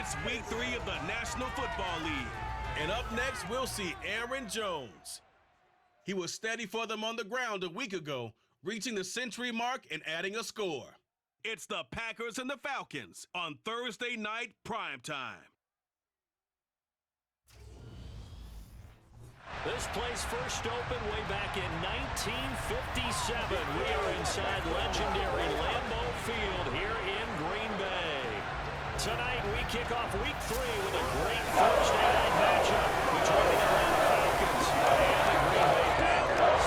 It's week 3 of the National Football League. And up next, we'll see Aaron Jones. He was steady for them on the ground a week ago, reaching the century mark and adding a score. It's the Packers and the Falcons on Thursday night primetime. This place first opened way back in 1957. We are inside legendary Lambeau Field here in Green Bay. Tonight we kick off week 3 with a great Thursday night matchup between the Atlanta Falcons and the Green Bay Packers.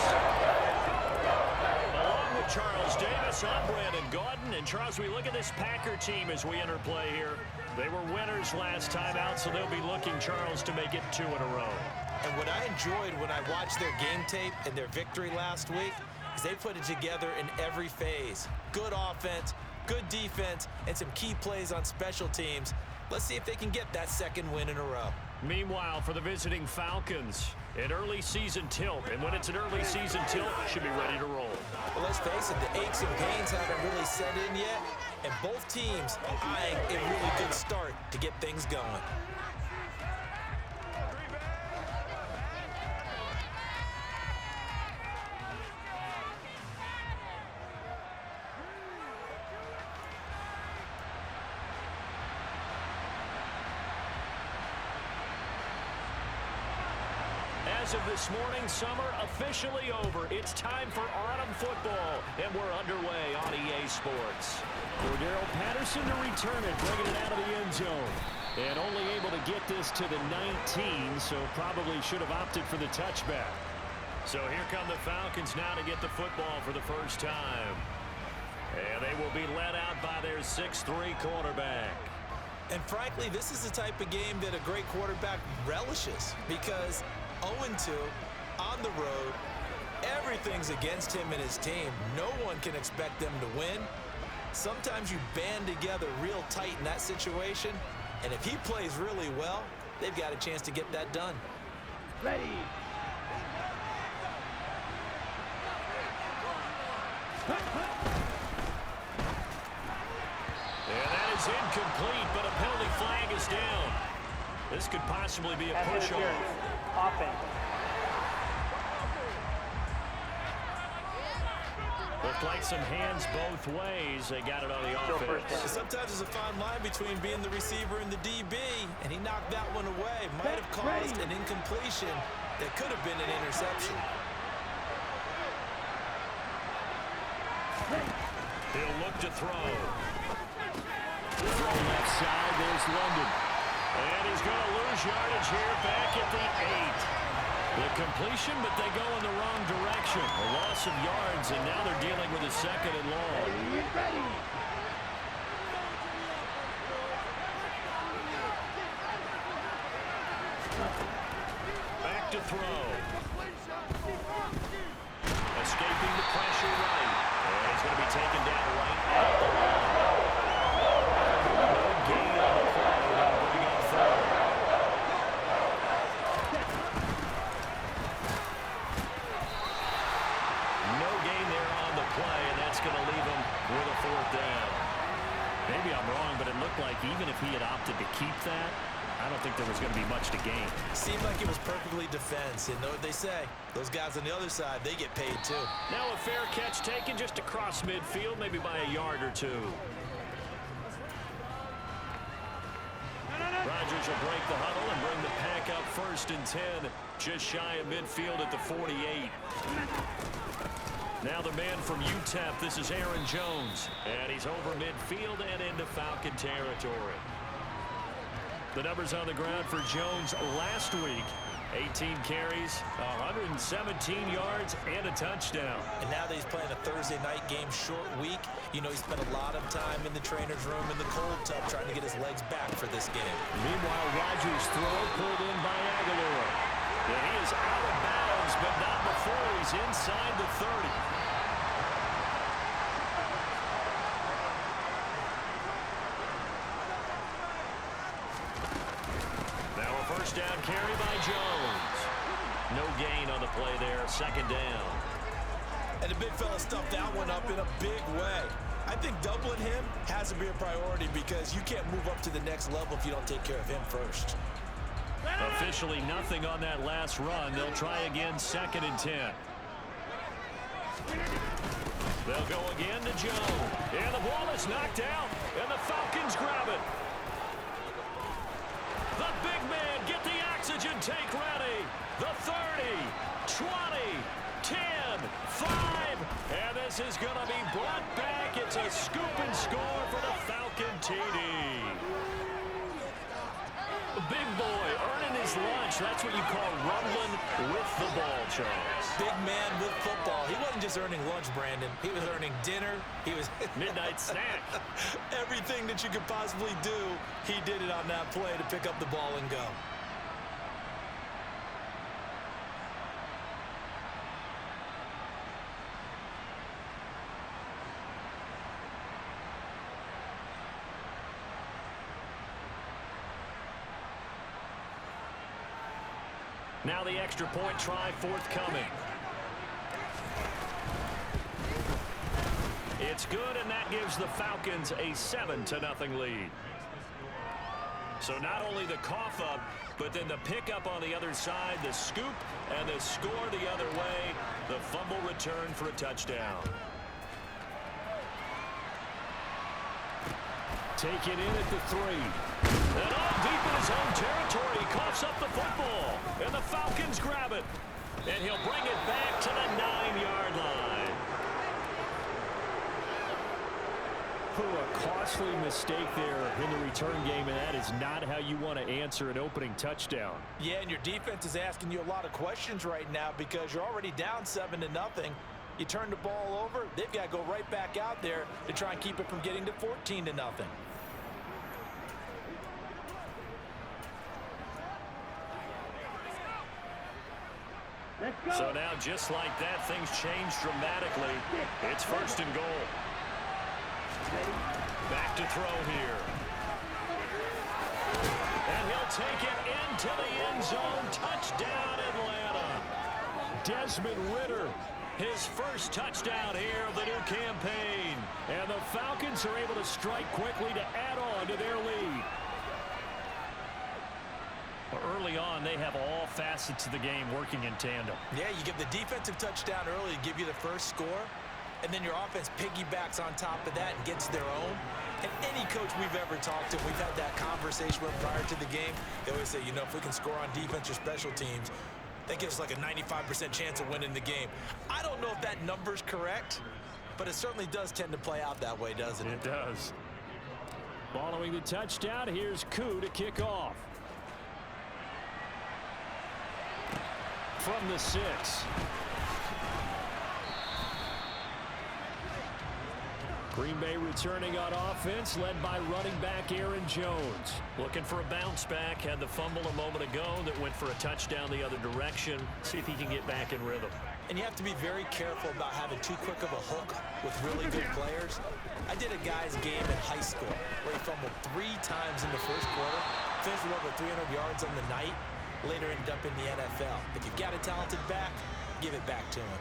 Along with Charles Davis, I'm Brandon Gaudin. And Charles, we look at this Packer team as we enter play here. They were winners last time out, so they'll be looking, Charles, to make it 2 in a row. And what I enjoyed when I watched their game tape and their victory last week is they put it together in every phase. Good offense, good defense, and some key plays on special teams. Let's see if they can get that 2nd win in a row. Meanwhile, for the visiting Falcons, an early season tilt. And when it's an early season tilt, should be ready to roll. Well, let's face it, the aches and pains haven't really set in yet, and both teams are eyeing a really good start to get things going. As of this morning, summer officially over. It's time for autumn football, and we're underway on EA Sports. Cordero Patterson to return it, bringing it out of the end zone. And only able to get this to the 19, so probably should have opted for the touchback. So here come the Falcons now to get the football for the first time. And they will be led out by their 6'3" quarterback. And frankly, this is the type of game that a great quarterback relishes because 0-2 on the road, everything's against him and his team. No one can expect them to win. Sometimes you band together real tight in that situation, and if he plays really well, they've got a chance to get that done. Ready. And that is incomplete, but a penalty flag is down. This could possibly be a push-off. Offense. Looked like some hands both ways. They got it on the offense. Sometimes there's a fine line between being the receiver and the DB, and he knocked that one away. Might have caused an incompletion that could have been an interception. He'll look to throw. Throw left side. There's London. And he's going to lose yardage here back at the 8. The completion, but they go in the wrong direction. A loss of yards, and now they're dealing with a 2nd and long. Ready. Back to throw. Escaping the pressure right. And he's going to be taken down right at the line. No gain on the play. Bring up 3rd. No gain there on the play, and that's going to leave him with a 4th down. Maybe I'm wrong, but it looked like even if he had opted to keep that, I don't think there was going to be much to gain. Seemed like it was perfectly defense, and know what they say. Those guys on the other side, they get paid too. Now a fair catch taken just across midfield, maybe by a yard or 2. Rodgers will break the huddle and bring the pack up 1st and 10, just shy of midfield at the 48. Now the man from UTEP, this is Aaron Jones, and he's over midfield and into Falcon territory. The numbers on the ground for Jones last week. 18 carries, 117 yards, and a touchdown. And now that he's playing a Thursday night game, short week, you know he spent a lot of time in the trainer's room in the cold tub trying to get his legs back for this game. Meanwhile, Rodgers' throw pulled in by Aguilar. And he is out of bounds, but not before he's inside the 30. First down carry by Jones. No gain on the play there. 2nd down. And the big fella stuffed that one up in a big way. I think doubling him has to be a priority because you can't move up to the next level if you don't take care of him first. Officially nothing on that last run. They'll try again, 2nd and 10. They'll go again to Jones. And the ball is knocked out, and the Falcons grab it. The big man, get the oxygen tank ready. The 30, 20, 10, 5, and this is going to be brought back. It's a scoop and score for the Falcon TD. Big boy earning his lunch. That's what you call rumbling with the ball, Charles. Big man with football. He wasn't just earning lunch, Brandon. He was earning dinner. He was midnight snack. Everything that you could possibly do, he did it on that play to pick up the ball and go. Now the extra point try forthcoming. It's good, and that gives the Falcons a 7-0 lead. So not only the cough up, but then the pickup on the other side, the scoop, and the score the other way. The fumble return for a touchdown. Take it in at the 3. And all deep in his own territory, he coughs up the football. And the Falcons grab it. And he'll bring it back to the 9-yard line. A costly mistake there in the return game, and that is not how you want to answer an opening touchdown. Yeah, and your defense is asking you a lot of questions right now because you're already down 7-0. You turn the ball over, they've got to go right back out there to try and keep it from getting to 14-0. So now, just like that, things change dramatically. It's 1st and goal. Back to throw here. And he'll take it into the end zone. Touchdown, Atlanta. Desmond Ridder, his first touchdown here of the new campaign. And the Falcons are able to strike quickly to add on to their lead. Early on, they have all facets of the game working in tandem. Yeah, you give the defensive touchdown early to give you the first score, and then your offense piggybacks on top of that and gets their own. And any coach we've ever talked to, we've had that conversation with prior to the game, they always say, you know, if we can score on defense or special teams, that gives us like a 95% chance of winning the game. I don't know if that number's correct, but it certainly does tend to play out that way, doesn't it? It does. Following the touchdown, here's Koo to kick off. From the 6. Green Bay returning on offense, led by running back Aaron Jones. Looking for a bounce back. Had the fumble a moment ago that went for a touchdown the other direction. See if he can get back in rhythm. And you have to be very careful about having too quick of a hook with really good players. I did a guy's game in high school where he fumbled 3 times in the first quarter, finished with over 300 yards on the night, later ended up in the NFL. If you've got a talented back, give it back to him.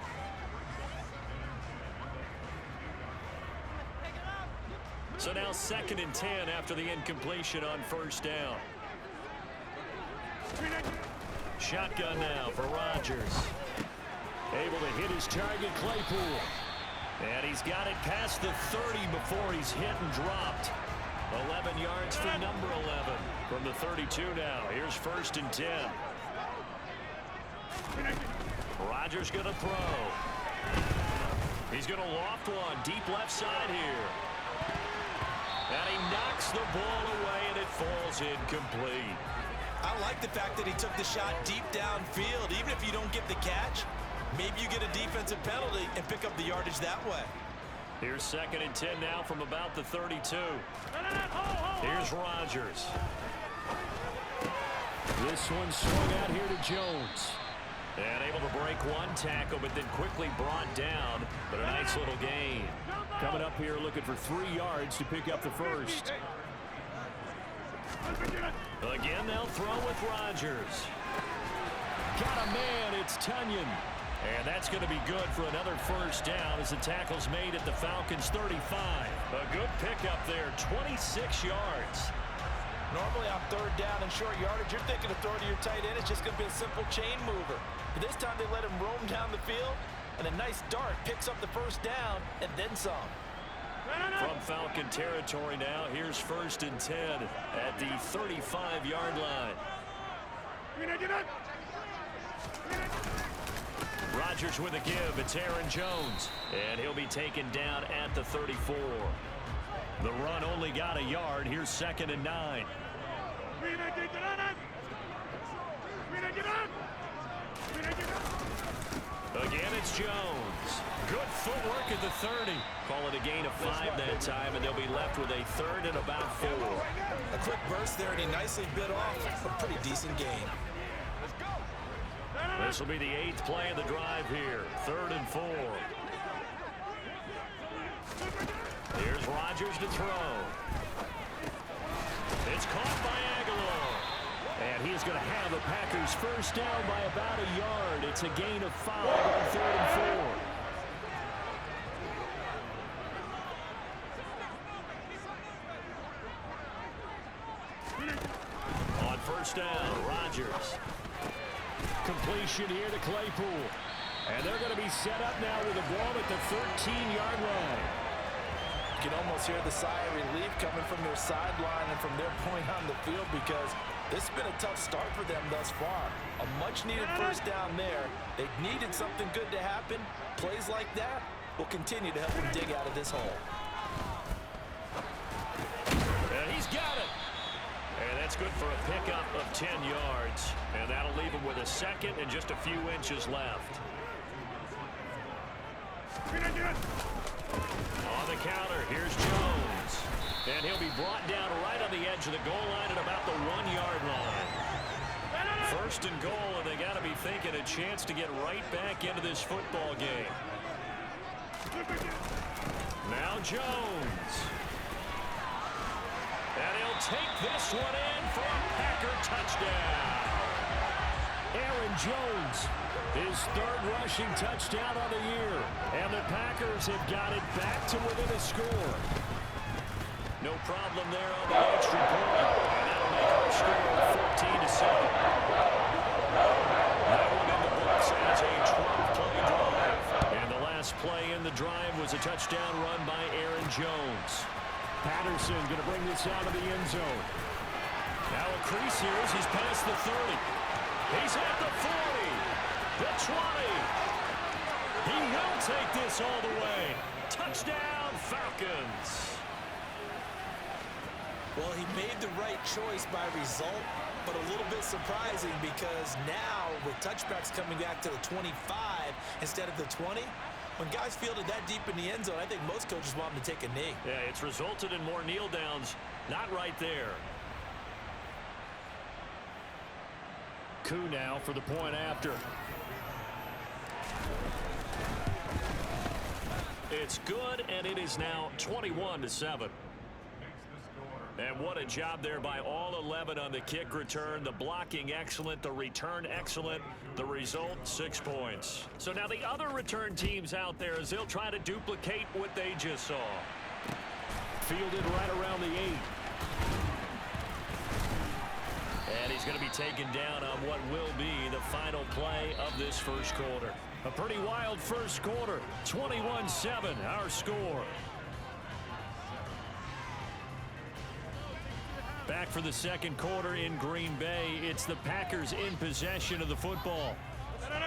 So now 2nd and 10 after the incompletion on 1st down. Shotgun now for Rodgers. Able to hit his target, Claypool. And he's got it past the 30 before he's hit and dropped. 11 yards for number 11 from the 32 now. Here's 1st and 10. Rodgers going to throw. He's going to loft one deep left side here. And he knocks the ball away, and it falls incomplete. I like the fact that he took the shot deep downfield. Even if you don't get the catch, maybe you get a defensive penalty and pick up the yardage that way. Here's 2nd and 10 now from about the 32. Here's Rodgers. This one swung out here to Jones. And able to break one tackle, but then quickly brought down. But a nice little gain. Coming up here looking for 3 yards to pick up the first. Again, they'll throw with Rodgers. Got a man, it's Tunyon. And that's going to be good for another first down as the tackle's made at the Falcons' 35. A good pickup there, 26 yards. Normally on third down and short yardage, you're thinking of throwing to your tight end. It's just going to be a simple chain mover. But this time they let him roam down the field, and a nice dart picks up the first down and then some. From Falcon territory now, here's 1st and 10 at the 35-yard line. Rodgers with a give. It's Aaron Jones. And he'll be taken down at the 34. The run only got a yard. Here's 2nd and 9. Again, it's Jones. Good footwork at the 30. Call it a gain of 5 that time, and they'll be left with a 3rd and about 4. A quick burst there, and he nicely bit off a pretty decent gain. This will be the 8th play of the drive here. 3rd and 4. Here's Rodgers to throw. It's caught by Aguilar. And he's going to have the Packers first down by about a yard. It's a gain of 5 on 3rd and 4. On first down, Rodgers. Completion here to Claypool. And they're going to be set up now with a ball at the 13-yard line. You can almost hear the sigh of relief coming from their sideline and from their point on the field, because this has been a tough start for them thus far. A much-needed first down there. They needed something good to happen. Plays like that will continue to help them dig out of this hole. And he's got it. And that's good for a pickup of 10 yards. And that'll leave him with a 2nd and just a few inches left. On the counter, here's Jones. And he'll be brought down right on the edge of the goal line at about the 1-yard line. 1st and goal, and they got to be thinking a chance to get right back into this football game. Now Jones. And he'll take this one in for a Packer touchdown. Aaron Jones, his 3rd rushing touchdown on the year. And the Packers have got it back to within a score. No problem there on the extra point. And that'll make our score 14-7. That one in the books as a 12-play drive. And the last play in the drive was a touchdown run by Aaron Jones. Patterson going to bring this out of the end zone. Now a crease here as he's past the 30. He's at the 40, the 20. He will take this all the way. Touchdown, Falcons. Well, he made the right choice by result, but a little bit surprising because now with touchbacks coming back to the 25 instead of the 20, when guys fielded that deep in the end zone, I think most coaches want them to take a knee. Yeah, it's resulted in more kneel downs. Not right there. Coup now for the point after. It's good, and it is now 21-7. And what a job there by all 11 on the kick return. The blocking excellent, the return excellent. The result, 6 points. So now the other return teams out there, as they'll try to duplicate what they just saw. Fielded right around the 8. And he's going to be taken down on what will be the final play of this first quarter. A pretty wild first quarter. 21-7, our score. Back for the second quarter in Green Bay. It's the Packers in possession of the football,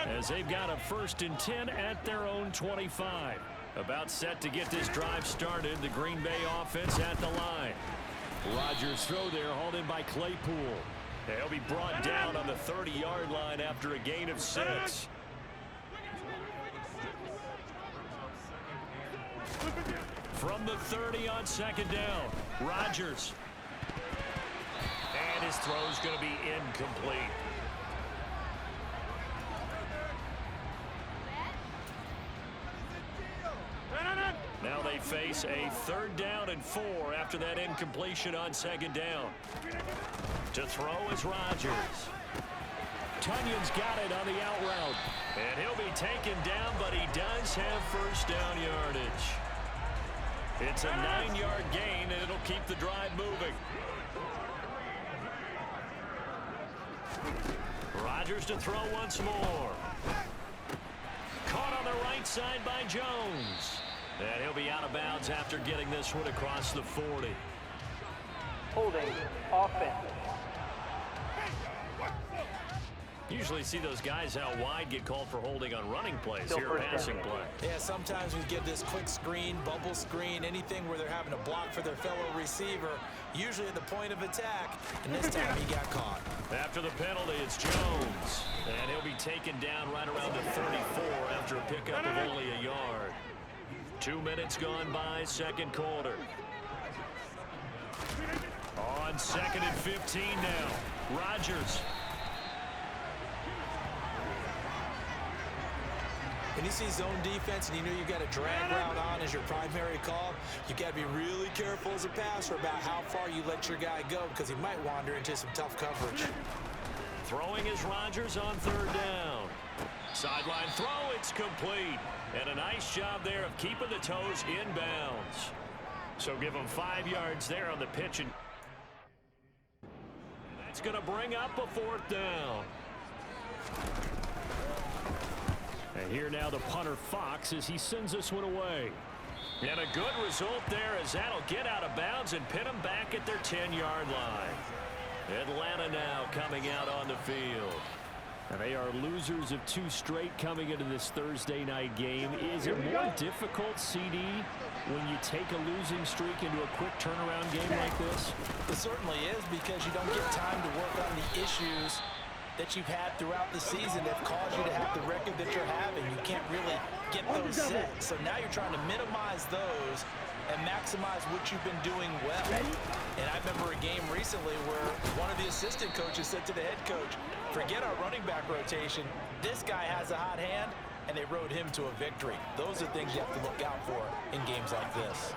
as they've got a 1st and 10 at their own 25. About set to get this drive started. The Green Bay offense at the line. Rodgers' throw there, hauled in by Claypool. They'll be brought down on the 30-yard line after a gain of 6. From the 30 on 2nd down, Rodgers. And his throw's going to be incomplete. Now they face a 3rd down and 4 after that incompletion on 2nd down. To throw is Rodgers. Tunyon's got it on the out route. And he'll be taken down, but he does have first down yardage. It's a 9-yard gain, and it'll keep the drive moving. Rodgers to throw once more. Caught on the right side by Jones. And he'll be out of bounds after getting this one across the 40. Holding offense. Usually see those guys out wide get called for holding on running plays. Here, passing play. Yeah, sometimes we get this quick screen, bubble screen, anything where they're having to block for their fellow receiver, usually at the point of attack, and this time he got caught. After the penalty, it's Jones, and he'll be taken down right around the 34 after a pickup of only a yard. 2 minutes gone by, second quarter. On 2nd and 15 now. Rodgers. When you see zone defense and you know you've got a drag route on as your primary call, you got to be really careful as a passer about how far you let your guy go because he might wander into some tough coverage. Throwing is Rodgers on 3rd down. Sideline throw, it's complete. And a nice job there of keeping the toes inbounds. So give him 5 yards there on the pitch. And that's going to bring up a 4th down. And here now the punter Fox as he sends this one away. And a good result there as that'll get out of bounds and pin them back at their 10-yard line. Atlanta now coming out on the field. And they are losers of 2 straight coming into this Thursday night game. Is it more difficult, CD, when you take a losing streak into a quick turnaround game like this? It certainly is because you don't get time to work on the issues that you've had throughout the season that caused you to have the record that you're having. You can't really get those set. So now you're trying to minimize those and maximize what you've been doing well. And I remember a game recently where one of the assistant coaches said to the head coach, forget our running back rotation. This guy has a hot hand, and they rode him to a victory. Those are things you have to look out for in games like this.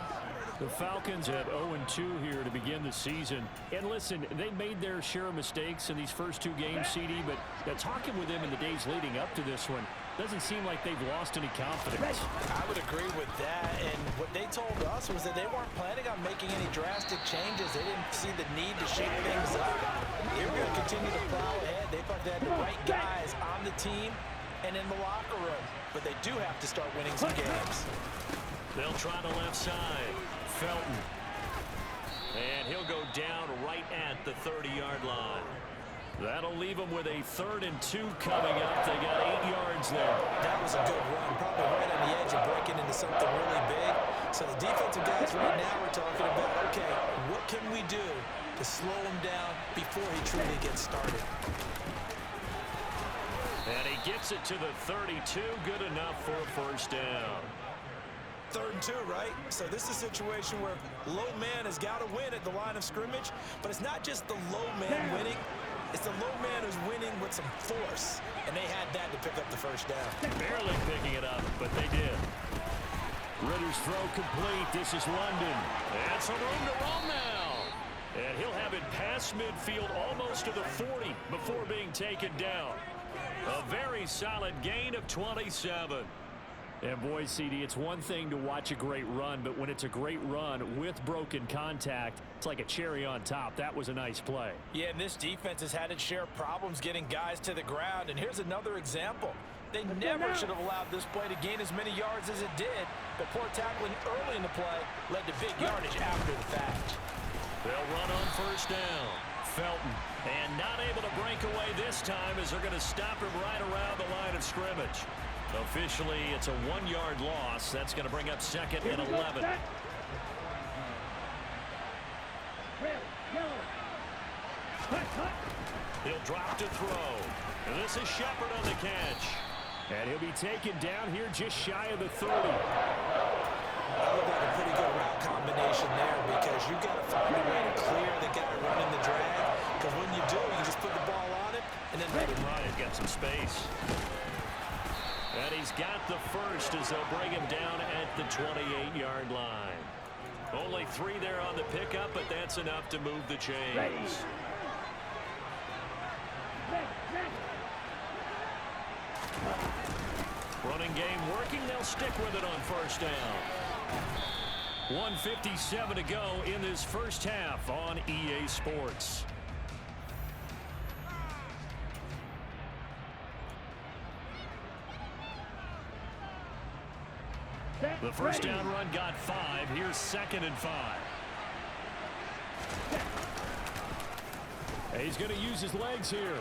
The Falcons at 0-2 here to begin the season. And listen, they made their share of mistakes in these first 2 games, CD, but talking with them in the days leading up to this one, doesn't seem like they've lost any confidence. I would agree with that, and what they told us was that they weren't planning on making any drastic changes. They didn't see the need to shake things up. They were going to continue to plow ahead. They thought they had the right guys on the team and in the locker room, but they do have to start winning some games. They'll try the left side. Felton. And he'll go down right at the 30-yard line. That'll leave them with a 3rd and 2 coming up. They got 8 yards there. That was a good run, probably right on the edge of breaking into something really big. So the defensive guys right now are talking about, okay, what can we do to slow him down before he truly gets started? And he gets it to the 32. Good enough for a first down. 3rd and 2, right? So this is a situation where low man has got to win at the line of scrimmage, but it's not just the low man winning. It's the low man who's winning with some force, and they had that to pick up the first down. Barely picking it up, but they did. Ritter's throw complete. This is London. And some room to roam now. And he'll have it past midfield almost to the 40 before being taken down. A very solid gain of 27. And boy, CD, it's one thing to watch a great run, but when it's a great run with broken contact, it's like a cherry on top. That was a nice play. Yeah, and this defense has had its share of problems getting guys to the ground. And here's another example. They never should have allowed this play to gain as many yards as it did, but poor tackling early in the play led to big yardage after the fact. They'll run on first down. Felton. And not able to break away this time as they're going to stop him right around the line of scrimmage. Officially, it's a 1-yard loss. That's going to bring up 2nd and 11. He'll drop to throw. And this is Shepard on the catch. And he'll be taken down here just shy of the 30. That looked like a pretty good route combination there because you've got to find a way to clear the guy running the drag. Because when you do, you just put the ball on it and then let him run. He's got some space. And he's got the first as they'll bring him down at the 28-yard line. Only 3 there on the pickup, but that's enough to move the chains. passing game working. They'll stick with it on first down. 1:57 to go in this first half on EA Sports. The first down run got 5. Here's 2nd and 5. He's going to use his legs here.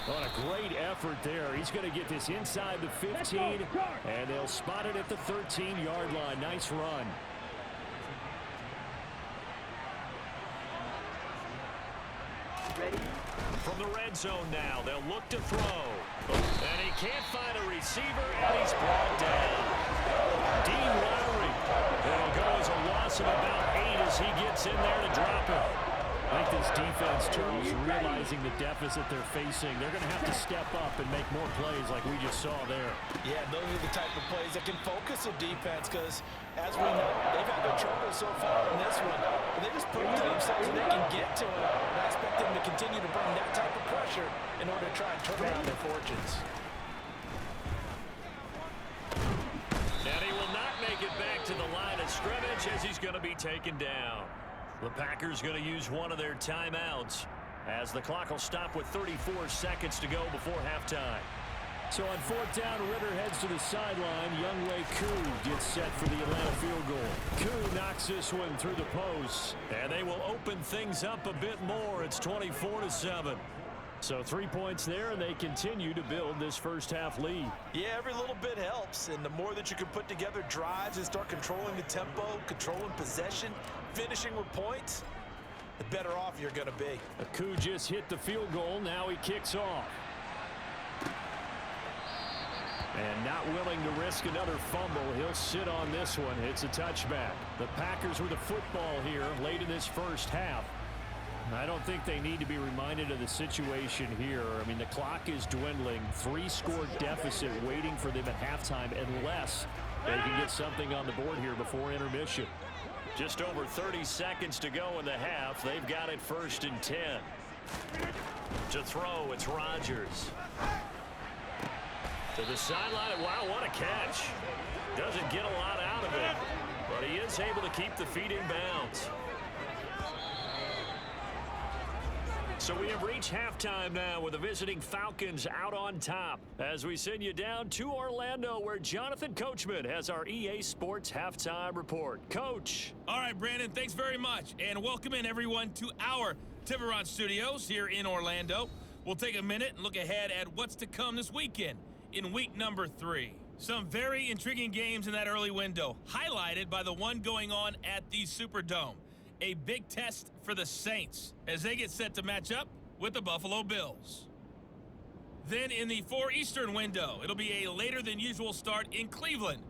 On a great effort there. He's going to get this inside the 15, and they'll spot it at the 13-yard line. Nice run. Ready? From the red zone now, they'll look to throw. And he can't find a receiver, and he's brought down. Dean Lowry. It'll go as a loss of about 8 as he gets in there to drop it. I think this defense, Charles, realizing the deficit they're facing, they're going to have to step up and make more plays like we just saw there. Yeah, those are the type of plays that can focus a defense because, as we know, they've had their trouble so far in this one. But they just prove to themselves that they can get to it. And I expect them to continue to bring that type of pressure in order to try and turn around their fortunes. And he will not make it back to the line of scrimmage as he's going to be taken down. The Packers going to use one of their timeouts as the clock will stop with 34 seconds to go before halftime. So on 4th down, Ritter heads to the sideline. Younghoe Koo gets set for the Atlanta field goal. Koo knocks this one through the post, and they will open things up a bit more. It's 24-7. So 3 points there, and they continue to build this first half lead. Yeah, every little bit helps, and the more that you can put together drives and start controlling the tempo, controlling possession, finishing with points, the better off you're going to be. Koo just hit the field goal. Now he kicks off. And not willing to risk another fumble, he'll sit on this one. It's a touchback. The Packers with the football here late in this first half. I don't think they need to be reminded of the situation here. I mean, the clock is dwindling. 3-score deficit waiting for them at halftime unless they can get something on the board here before intermission. Just over 30 seconds to go in the half. They've got it 1st and 10. To throw, it's Rodgers. To the sideline. Wow, what a catch. Doesn't get a lot out of it, but he is able to keep the feet in bounds. So we have reached halftime now with the visiting Falcons out on top as we send you down to Orlando where Jonathan Coachman has our EA Sports halftime report. Coach. All right, Brandon, thanks very much. And welcome in, everyone, to our Tiburon Studios here in Orlando. We'll take a minute and look ahead at what's to come this weekend in week number 3. Some very intriguing games in that early window, highlighted by the one going on at the Superdome. A big test for the Saints as they get set to match up with the Buffalo Bills. Then in the 4 Eastern window, it'll be a later than usual start in Cleveland,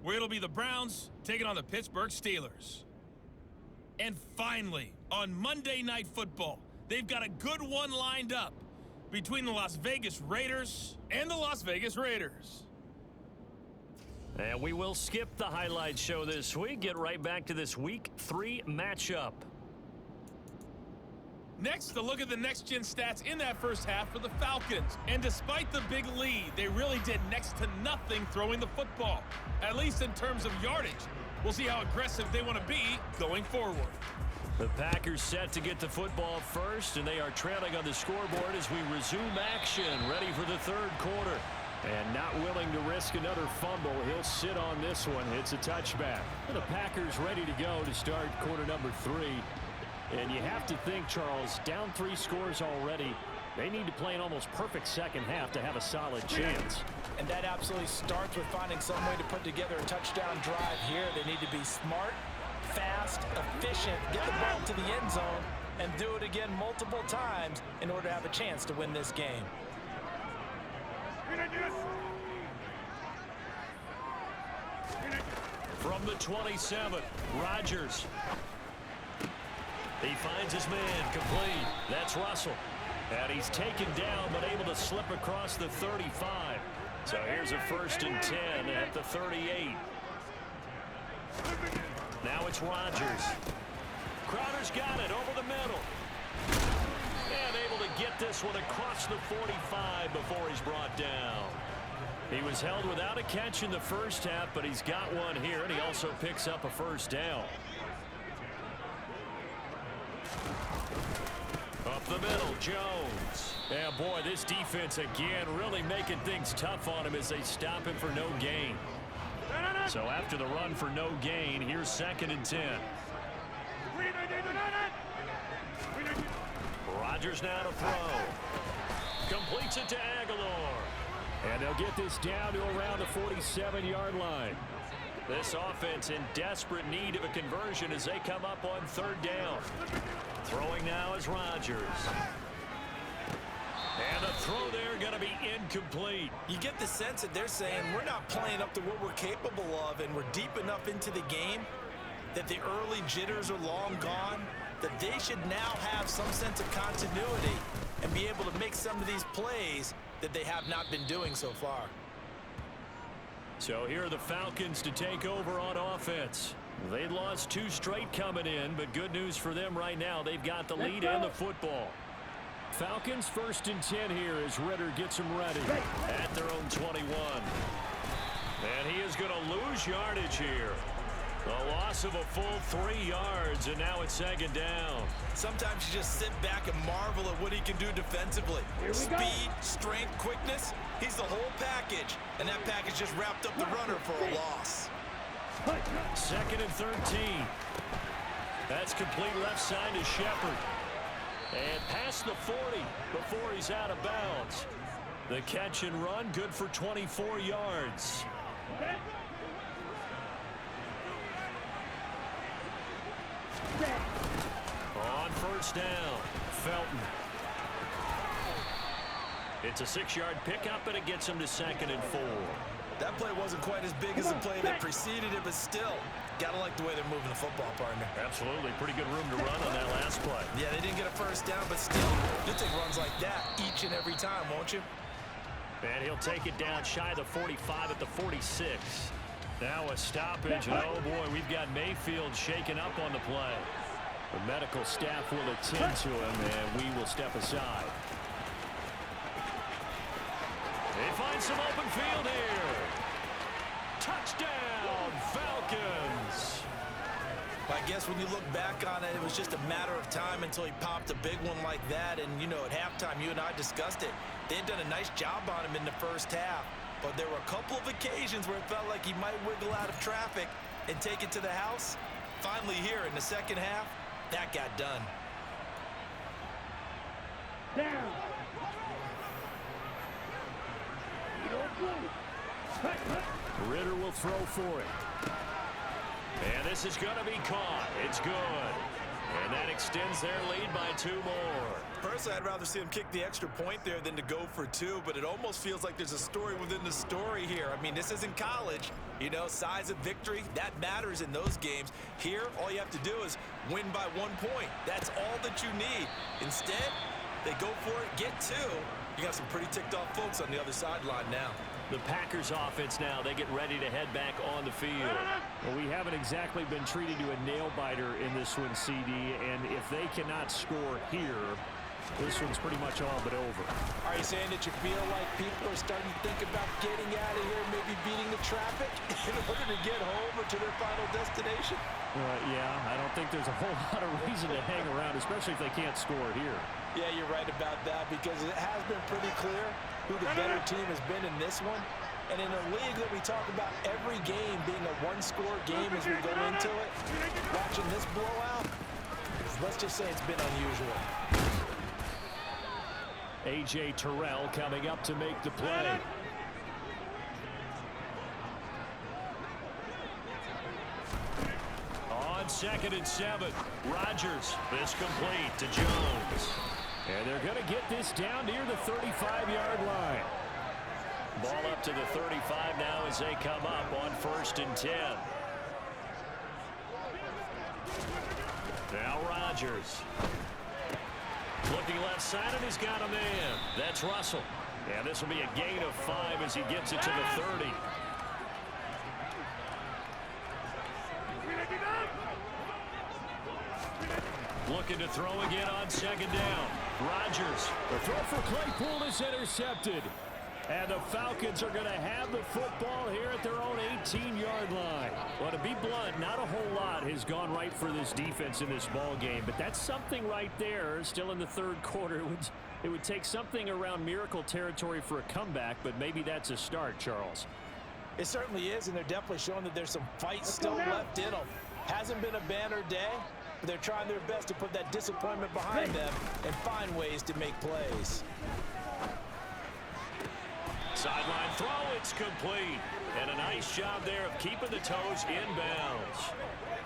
where it'll be the Browns taking on the Pittsburgh Steelers. And finally, on Monday Night Football, they've got a good one lined up between the Las Vegas Raiders and the Las Vegas Raiders. And we will skip the highlight show this week. Get right back to this week 3 matchup. Next, a look at the next-gen stats in that first half for the Falcons. And despite the big lead, they really did next to nothing throwing the football, at least in terms of yardage. We'll see how aggressive they want to be going forward. The Packers set to get the football first, and they are trailing on the scoreboard as we resume action, ready for the 3rd quarter. And not willing to risk another fumble, he'll sit on this one. It's a touchback. The Packers ready to go to start quarter number 3. And you have to think, Charles, down 3 scores already. They need to play an almost perfect second half to have a solid chance. And that absolutely starts with finding some way to put together a touchdown drive here. They need to be smart, fast, efficient, get the ball to the end zone, and do it again multiple times in order to have a chance to win this game. From the 27, Rodgers. He finds his man complete. That's Russell. And he's taken down but able to slip across the 35. So here's a 1st and 10 at the 38. Now it's Rodgers. Crowder's got it over the middle. And able to get this one across the 45 before he's brought down. He was held without a catch in the first half, but he's got one here, and he also picks up a first down. Up the middle, Jones. And boy, this defense again really making things tough on him as they stop him for no gain. So after the run for no gain, here's 2nd and 10. Rodgers now to throw. Completes it to Aguilar. And they'll get this down to around the 47-yard line. This offense in desperate need of a conversion as they come up on 3rd down. Throwing now is Rodgers. And the throw there going to be incomplete. You get the sense that they're saying we're not playing up to what we're capable of, and we're deep enough into the game that the early jitters are long gone, that they should now have some sense of continuity and be able to make some of these plays that they have not been doing so far. So here are the Falcons to take over on offense. They lost 2 straight coming in, but good news for them right now. They've got the lead and the football. Falcons 1st and 10 here as Ritter gets them ready at their own 21. And he is going to lose yardage here. A loss of a full 3 yards, and now it's 2nd down. Sometimes you just sit back and marvel at what he can do defensively. Speed, strength, quickness, he's the whole package. And that package just wrapped up the runner for a loss. 2nd and 13. That's complete left side to Shepard. And past the 40 before he's out of bounds. The catch and run, good for 24 yards. On 1st down, Felton. It's a 6-yard pickup, and it gets him to 2nd and 4. That play wasn't quite as big as the play that preceded it, but still, gotta like the way they're moving the football, partner. Absolutely. Pretty good room to run on that last play. Yeah, they didn't get a 1st down, but still, you'll take runs like that each and every time, won't you? And he'll take it down shy of the 45 at the 46. Now a stoppage, and oh boy, we've got Mayfield shaken up on the play. The medical staff will attend to him, and we will step aside. They find some open field here. Touchdown, Falcons. I guess when you look back on it, it was just a matter of time until he popped a big one like that. And, you know, at halftime, you and I discussed it. They had done a nice job on him in the first half. But there were a couple of occasions where it felt like he might wiggle out of traffic and take it to the house. Finally here in the second half, that got done. Down. Ritter will throw for it. And this is going to be caught. It's good. And that extends their lead by 2 more. Personally, I'd rather see him kick the extra point there than to go for 2, but it almost feels like there's a story within the story here. I mean, this isn't college. You know, size of victory, that matters in those games. Here, all you have to do is win by 1 point. That's all that you need. Instead, they go for it, get 2. You got some pretty ticked off folks on the other sideline now. The Packers offense now, they get ready to head back on the field. Well, we haven't exactly been treated to a nail-biter in this one, CD, and if they cannot score here, this one's pretty much all but over. Are you saying that you feel like people are starting to think about getting out of here, maybe beating the traffic in order to get home or to their final destination? Yeah, I don't think there's a whole lot of reason to hang around, especially if they can't score here. Yeah, you're right about that because it has been pretty clear who the better team has been in this one. And in a league that we talk about every game being a one-score game as we go into it, watching this blowout, let's just say it's been unusual. A.J. Terrell coming up to make the play. On 2nd and 7, Rodgers. This complete to Jones. And they're going to get this down near the 35-yard line. Ball up to the 35 now as they come up on 1st and 10. Now Rodgers. Looking left side, and he's got a man. That's Russell. And this will be a gain of 5 as he gets it to the 30. Looking to throw again on 2nd down. Rodgers. The throw for Claypool is intercepted. And the Falcons are going to have the football here at their own 18-yard line. Well, to be blunt, not a whole lot has gone right for this defense in this ball game, but that's something right there. Still in the third quarter. It would take something around miracle territory for a comeback, but maybe that's a start, Charles. It certainly is, and they're definitely showing that there's some fight still left in them. Hasn't been a banner day, but they're trying their best to put that disappointment behind them and find ways to make plays. Sideline throw, it's complete. And a nice job there of keeping the toes in bounds.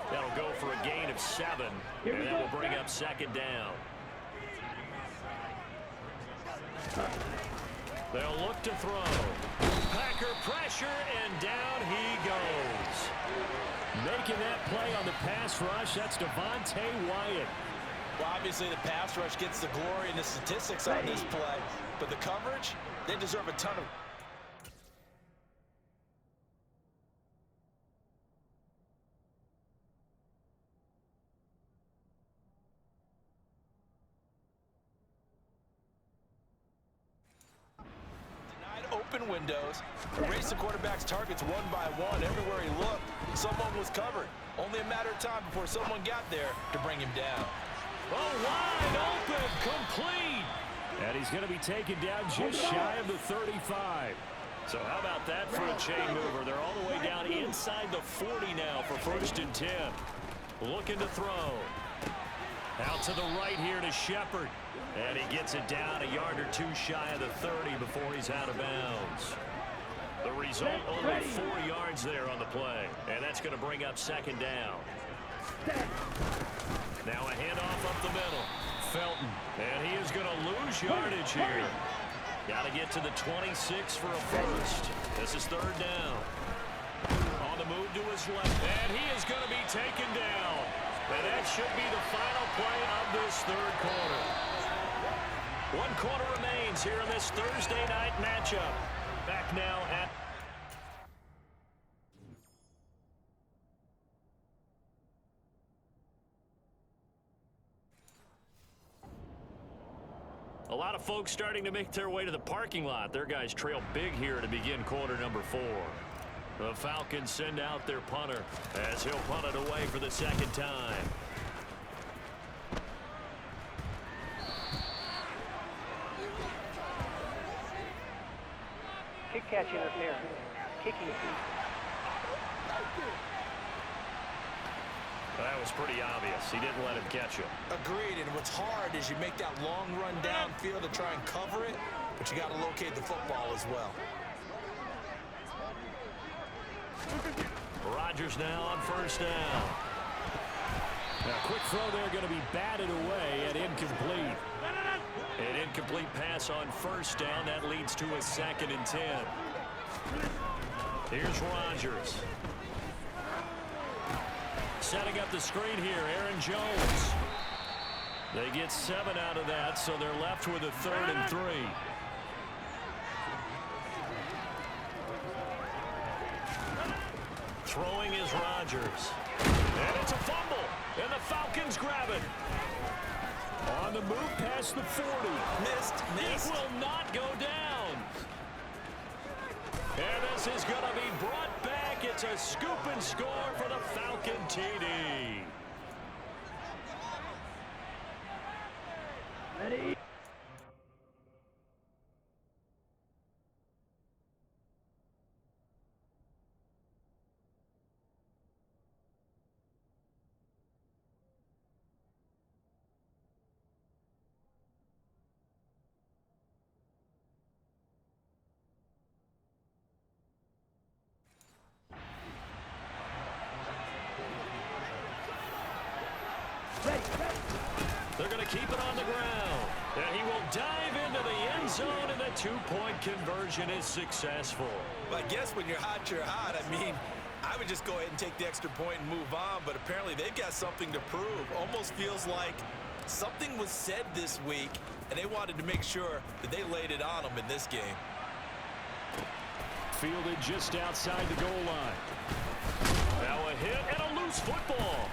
That'll go for a gain of 7, and that will bring up second down. They'll look to throw. Packer pressure, and down he goes. Making that play on the pass rush, that's Devontae Wyatt. Well, obviously the pass rush gets the glory and the statistics on this play, but the coverage, they deserve a ton of... Open windows, erase the quarterback's targets one by one. Everywhere he looked, someone was covered. Only a matter of time before someone got there to bring him down. Oh, wide open, complete. And he's going to be taken down just shy of the 35. So how about that for a chain mover? They're all the way down inside the 40 now for 1st and 10. Looking to throw. Out to the right here to Shepard. And he gets it down a yard or 2 shy of the 30 before he's out of bounds. The result, only 4 yards there on the play. And that's going to bring up second down. Now a handoff up the middle. Felton. And he is going to lose yardage here. Got to get to the 26 for a first. This is 3rd down. On the move to his left. And he is going to be taken down. And that should be the final play of this 3rd quarter. 1 quarter remains here in this Thursday night matchup. Back now at... A lot of folks starting to make their way to the parking lot. Their guys trail big here to begin quarter number 4. The Falcons send out their punter as he'll punt it away for the 2nd time. Kick catch interference. Kicking feet. That was pretty obvious. He didn't let him catch him. Agreed, and what's hard is you make that long run downfield to try and cover it, but you got to locate the football as well. Rodgers now on 1st down. Now, quick throw there going to be batted away and incomplete. An incomplete pass on 1st down. That leads to a 2nd and 10. Here's Rodgers. Setting up the screen here, Aaron Jones. They get 7 out of that, so they're left with a 3rd and 3. Throwing is Rodgers. And it's a fumble. And the Falcons grab it. On the move past the 40. Missed. It will not go down. And this is going to be brought back. It's a scoop and score for the Falcon TD. Ready? They're going to keep it on the ground. And he will dive into the end zone, and the 2-point conversion is successful. But I guess when you're hot, you're hot. I mean, I would just go ahead and take the extra point and move on, but apparently they've got something to prove. Almost feels like something was said this week, and they wanted to make sure that they laid it on them in this game. Fielded just outside the goal line. Now a hit and a loose football.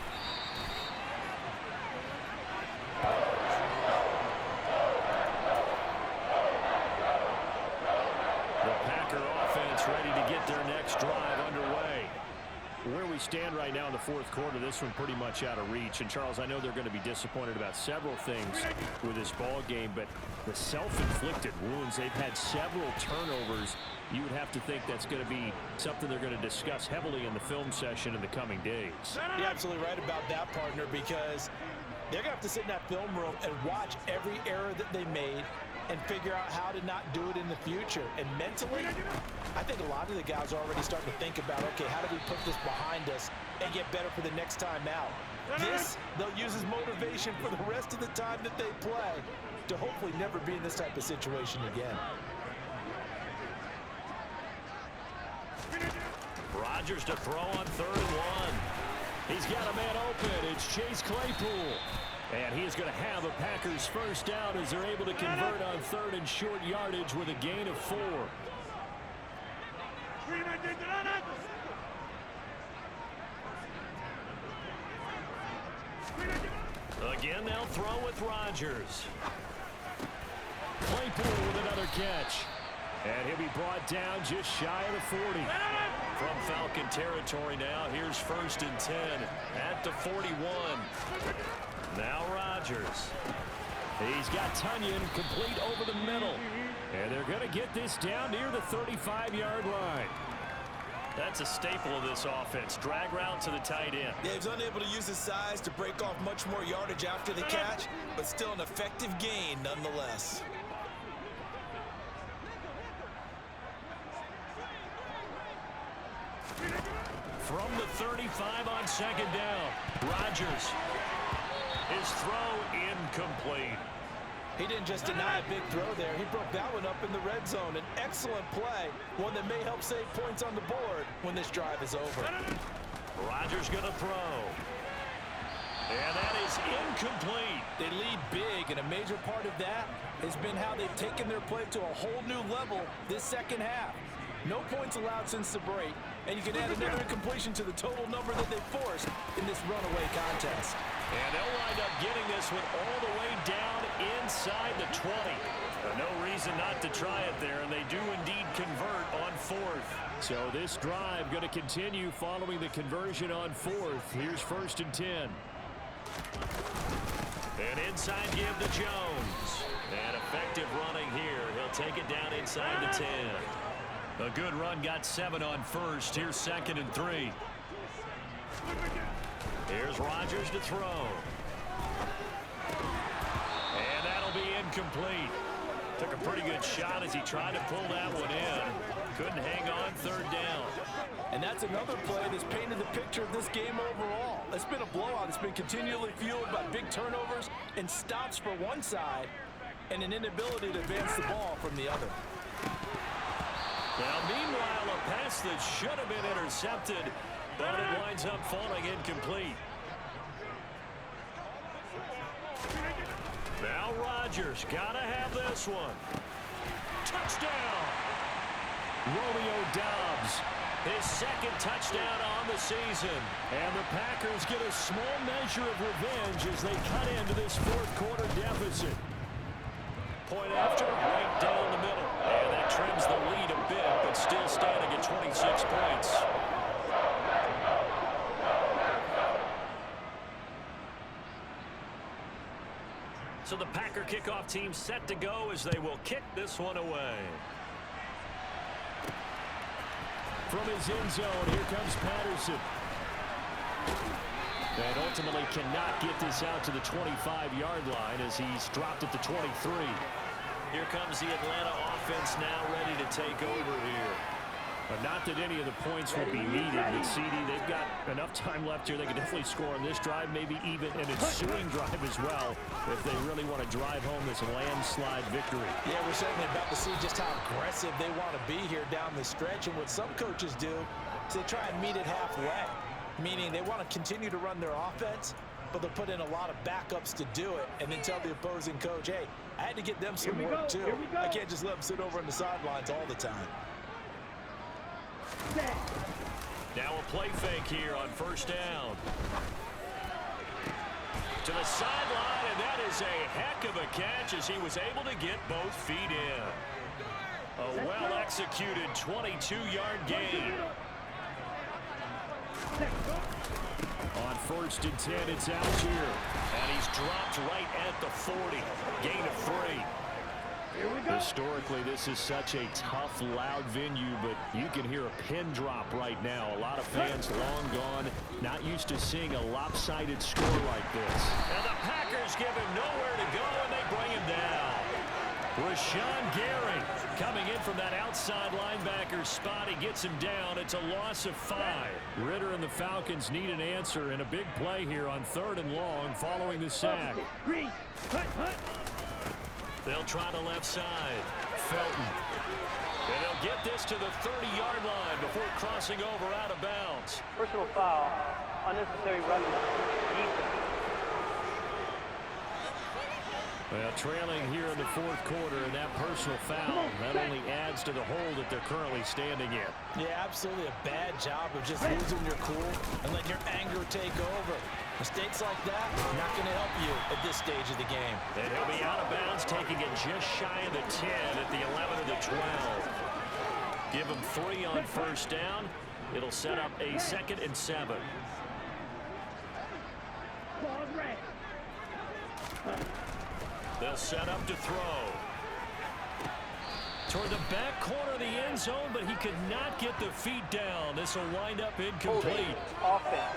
right now in the fourth quarter. This one pretty much out of reach. And, Charles, I know they're going to be disappointed about several things with this ball game, but the self-inflicted wounds, they've had several turnovers. You would have to think that's going to be something they're going to discuss heavily in the film session in the coming days. You're absolutely right about that, partner, because they're going to have to sit in that film room and watch every error that they made and figure out how to not do it in the future. And mentally, I think a lot of the guys are already starting to think about, okay, how do we put this behind us and get better for the next time out? This, they'll use as motivation for the rest of the time that they play to hopefully never be in this type of situation again. Rodgers to throw on 3rd and 1. He's got a man open. It's Chase Claypool. And he is going to have a Packers first down as they're able to convert on 3rd and short yardage with a gain of 4. Again, they'll throw with Rodgers. Claypool with another catch. And he'll be brought down just shy of the 40. From Falcon territory now, here's 1st and 10 at the 41. Now Rodgers. He's got Tunyon complete over the middle. And they're going to get this down near the 35-yard line. That's a staple of this offense. Drag route to the tight end. Yeah, he's unable to use his size to break off much more yardage after the catch, but still an effective gain nonetheless. From the 35 on 2nd down, Rodgers. His throw incomplete. He didn't just deny a big throw there. He broke that one up in the red zone. An excellent play, one that may help save points on the board when this drive is over. Rodgers going to throw. And that is incomplete. They lead big, and a major part of that has been how they've taken their play to a whole new level this second half. No points allowed since the break, and you can add another incompletion to the total number that they forced in this runaway contest. And they'll wind up getting this one all the way down inside the 20. No reason not to try it there, and they do indeed convert on 4th. So this drive going to continue following the conversion on 4th. Here's 1st and 10. And inside give to Jones. And effective running here. He'll take it down inside the 10. A good run, got 7 on 1st. Here's 2nd and 3. Here's Rodgers to throw. And that'll be incomplete. Took a pretty good shot as he tried to pull that one in. Couldn't hang on 3rd down. And that's another play that's painted the picture of this game overall. It's been a blowout. It's been continually fueled by big turnovers and stops for one side and an inability to advance the ball from the other. Now, meanwhile, a pass that should have been intercepted, but it winds up falling incomplete. Now Rodgers got to have this one. Touchdown! Romeo Doubs. His 2nd touchdown on the season. And the Packers get a small measure of revenge as they cut into this 4th quarter deficit. Point after, right down the middle. And that trims the lead a bit, but still standing at 26 points. So the Packer kickoff team set to go as they will kick this one away. From his end zone, here comes Patterson. And ultimately cannot get this out to the 25-yard line as he's dropped at the 23. Here comes the Atlanta offense now ready to take over here. But not that any of the points will be needed. With CD, they've got enough time left here. They can definitely score on this drive, maybe even an ensuing drive as well, if they really want to drive home this landslide victory. Yeah, we're certainly about to see just how aggressive they want to be here down the stretch. And what some coaches do is they try and meet it halfway, meaning they want to continue to run their offense, but they'll put in a lot of backups to do it and then tell the opposing coach, hey, I had to get them some work too. I can't just let them sit over on the sidelines all the time. Now a play fake here on 1st down. To the sideline, and that is a heck of a catch as he was able to get both feet in. A well-executed 22-yard gain. On 1st and 10, it's Algier. And he's dropped right at the 40. Gain of 3. Historically, this is such a tough, loud venue, but you can hear a pin drop right now. A lot of fans long gone, not used to seeing a lopsided score like this. And the Packers give him nowhere to go, and they bring him down. Rashawn Gary coming in from that outside linebacker spot. He gets him down. It's a loss of 5. Ritter and the Falcons need an answer in a big play here on 3rd and long following the sack. They'll try the left side. Felton. And they'll get this to the 30-yard line before crossing over out of bounds. Personal foul. Unnecessary running. Defense. Well, trailing here in the 4th quarter, and that personal foul, that only adds to the hole that they're currently standing in. Yeah, absolutely a bad job of just losing your cool and letting your anger take over. Mistakes like that, not going to help you at this stage of the game. And he'll be out of bounds, taking it just shy of the 10 at the 11 of the 12. Give him 3 on 1st down. It'll set up a 2nd and 7. They'll set up to throw. Toward the back corner of the end zone, but he could not get the feet down. This will wind up incomplete. Offense.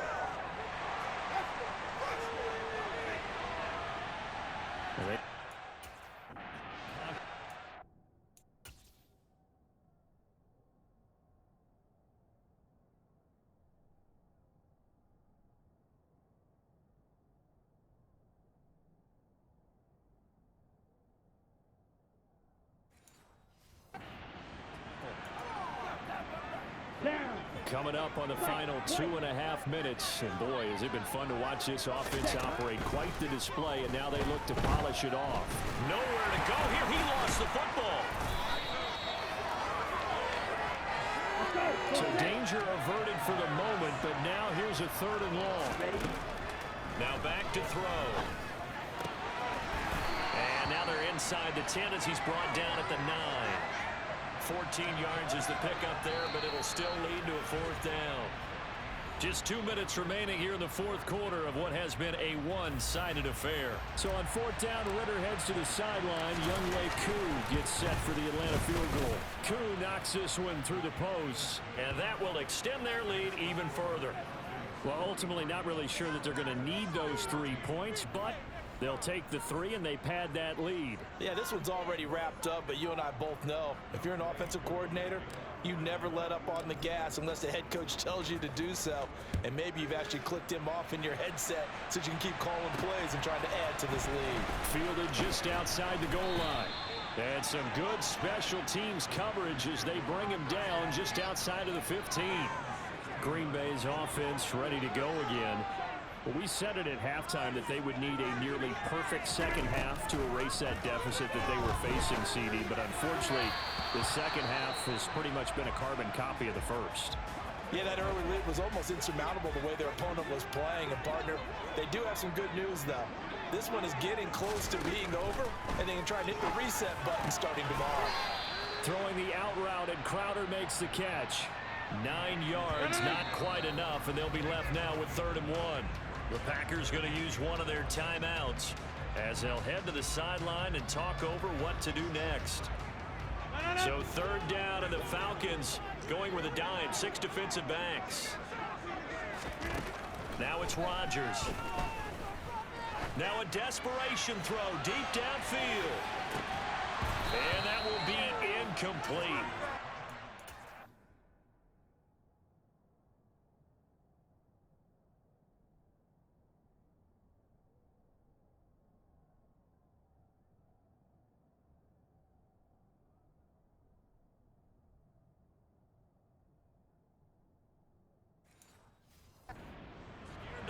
Coming up on the final 2.5 minutes. And boy, has it been fun to watch this offense operate. Quite the display, and now they look to polish it off. Nowhere to go here. He lost the football. So danger averted for the moment, but now here's a 3rd and long. Now back to throw. And now they're inside the 10 as he's brought down at the 9. 14 yards is the pickup there, but it'll still lead to a 4th down. Just 2 minutes remaining here in the 4th quarter of what has been a one-sided affair. So on 4th down, Ritter heads to the sideline. Younghoe Koo gets set for the Atlanta field goal. Koo knocks this one through the post, and that will extend their lead even further. Well, ultimately not really sure that they're going to need those 3 points, but they'll take the 3 and they pad that lead. Yeah, this one's already wrapped up, but you and I both know if you're an offensive coordinator, you never let up on the gas unless the head coach tells you to do so. And maybe you've actually clicked him off in your headset so you can keep calling plays and trying to add to this lead. Fielded just outside the goal line. And some good special teams coverage as they bring him down just outside of the 15. Green Bay's offense ready to go again. Well, we said it at halftime that they would need a nearly perfect second half to erase that deficit that they were facing, CD. But unfortunately, the second half has pretty much been a carbon copy of the first. Yeah, that early lead was almost insurmountable the way their opponent was playing. And, partner, they do have some good news, though. This one is getting close to being over, and they can try and hit the reset button starting tomorrow. Throwing the out route, and Crowder makes the catch. 9 yards, not quite enough, and they'll be left now with 3rd and 1. The Packers going to use one of their timeouts as they'll head to the sideline and talk over what to do next. So 3rd down, and the Falcons going with a dime, 6 defensive backs. Now it's Rodgers. Now a desperation throw deep downfield. And that will be incomplete.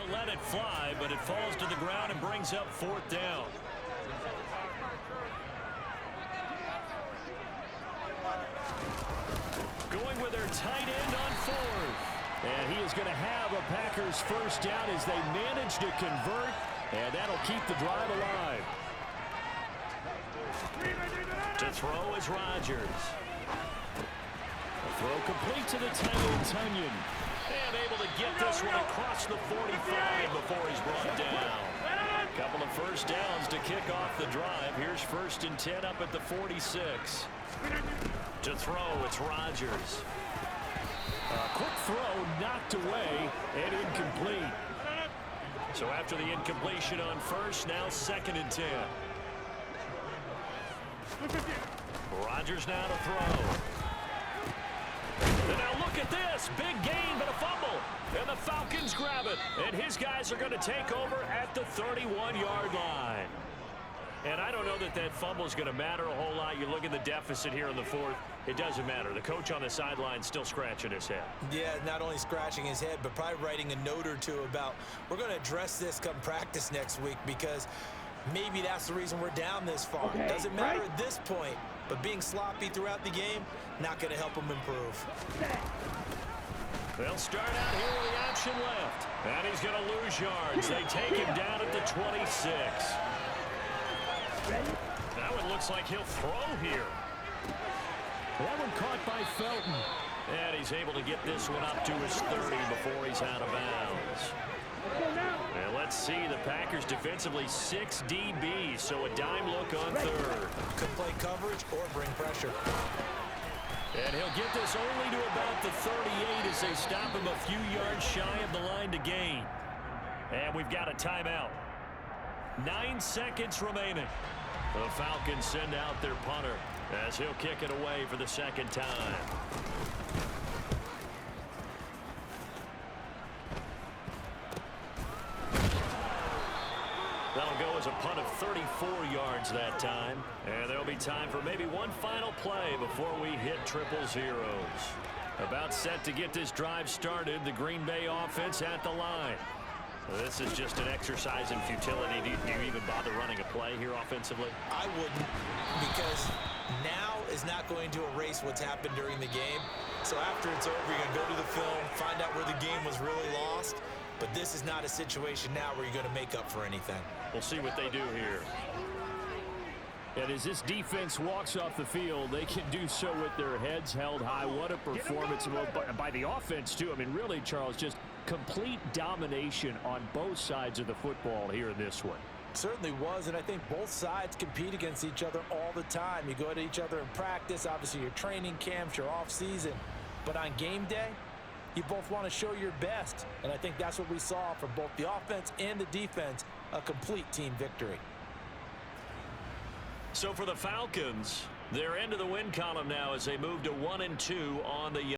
Let it fly, but it falls to the ground and brings up 4th down. Going with their tight end on 4th. And he is going to have a Packers 1st down as they manage to convert, and that'll keep the drive alive. To throw is Rodgers. A throw complete to the tight end, Tunyon. And able to get this one across the 45 before he's brought down. Couple of first downs to kick off the drive. Here's 1st and 10 up at the 46. To throw, it's Rodgers. A quick throw knocked away and incomplete. So after the incompletion on first, now 2nd and 10. Rodgers now to throw. And now look at this. Big gain, but a fumble. And the Falcons grab it. And his guys are going to take over at the 31-yard line. And I don't know that that fumble is going to matter a whole lot. You look at the deficit here in the 4th. It doesn't matter. The coach on the sideline still scratching his head. Yeah, not only scratching his head, but probably writing a note or two about we're going to address this come practice next week because maybe that's the reason we're down this far. Okay, Doesn't matter at this point, but being sloppy throughout the game, not going to help him improve. They'll start out here with the option left. And he's going to lose yards. They take him down at the 26. Now it looks like he'll throw here. That one caught by Felton. And he's able to get this one up to his 30 before he's out of bounds. And let's see, the Packers defensively 6 DBs, so a dime look on 3rd. Could play coverage or bring pressure. And he'll get this only to about the 38 as they stop him a few yards shy of the line to gain. And we've got a timeout. 9 seconds remaining. The Falcons send out their punter as he'll kick it away for the 2nd time. That'll go as a punt of 34 yards that time. And there'll be time for maybe one final play before we hit triple zeros. About set to get this drive started, the Green Bay offense at the line. This is just an exercise in futility. Do you even bother running a play here offensively? I wouldn't, because now is not going to erase what's happened during the game. So after it's over, you're going to go to the film, find out where the game was really lost. But this is not a situation now where you're going to make up for anything. We'll see what they do here. And as this defense walks off the field, they can do so with their heads held high. What a performance by the offense, too. I mean, really, Charles, just complete domination on both sides of the football here in this one. Certainly was, and I think both sides compete against each other all the time. You go at each other in practice, obviously your training camps, your off-season. But on game day, you both want to show your best. And I think that's what we saw from both the offense and the defense, a complete team victory. So for the Falcons, they're into the win column now as they move to 1-2 on the